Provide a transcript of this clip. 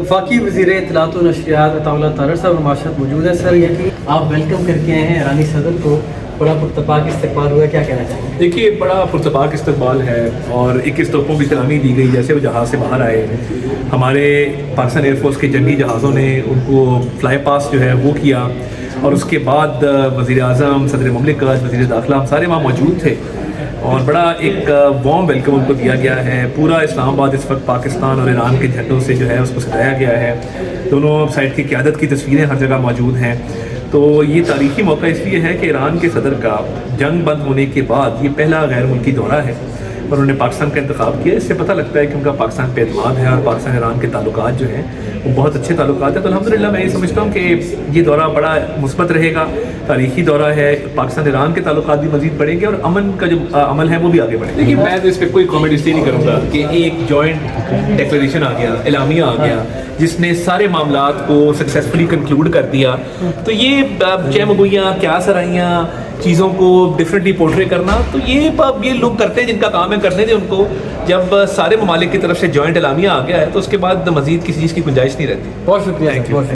वफाकी वज़ीर इत्तलात व नशरियात अताउल्लाह तारड़ साहब माशरत मौजूद है। सर, ये कि आप वेलकम करके आए हैं ईरानी सदर को, बड़ा पुरतपाक इस्तकबाल हुआ, क्या कहना चाहेंगे? देखिए, बड़ा पुरतपाक इस्तकबाल है और 21 तोपों की सलामी दी गई जैसे वो जहाज़ से बाहर आए। हमारे पाकिस्तान एयरफोर्स के जंगी जहाज़ों ने उनको फ्लाई पास जो है वो किया और उसके बाद वज़ीर आज़म, सदर मुमलिकत, वज़ीर दाखिला हम सारे वहाँ मौजूद थे और बड़ा एक वार्म वेलकम उनको दिया गया है। पूरा इस्लामाबाद इस वक्त पाकिस्तान और ईरान के झंडों से जो है उसको सजाया गया है। दोनों साइड की क़यादत की तस्वीरें हर जगह मौजूद हैं। तो ये तारीख़ी मौका इसलिए है कि ईरान के सदर का जंग बंद होने के बाद ये पहला गैर मुल्की दौरा है और उन्होंने पाकिस्तान का इंतखाब किया। इससे पता लगता है कि उनका पाकिस्तान पे एतमाद है और पाकिस्तान ईरान के ताल्लुकात जो हैं वो बहुत अच्छे ताल्लुकात हैं। तो अल्हम्दुलिल्लाह मैं ये समझता हूँ कि ये दौरा बड़ा मुस्बत रहेगा, तारीख़ी दौरा है। पाकिस्तान ईरान के ताल्लुकात भी मज़ीद बढ़ेंगे और अमन का जो अमल है वो भी आगे बढ़ेगा। देखिए, मैं तो इस पर कोई कॉमेंट इसलिए नहीं करूँगा कि एक जॉइंट डिक्लेरेशन आ गया, एलामिया आ गया जिसने सारे मामलात को सक्सेसफुली कंक्लूड कर दिया। तो ये चहमगोइयाँ, क्या सराइयाँ, चीज़ों को डिफरेंटली पोर्ट्रे करना, तो ये लोग करते हैं जिनका काम है, करने दें उनको। जब सारे ममालिक की तरफ से जॉइंट एलामिया आ गया है तो उसके बाद मज़ीद किसी चीज़ की गुंजाइश नहीं रहती। बहुत शुक्रिया।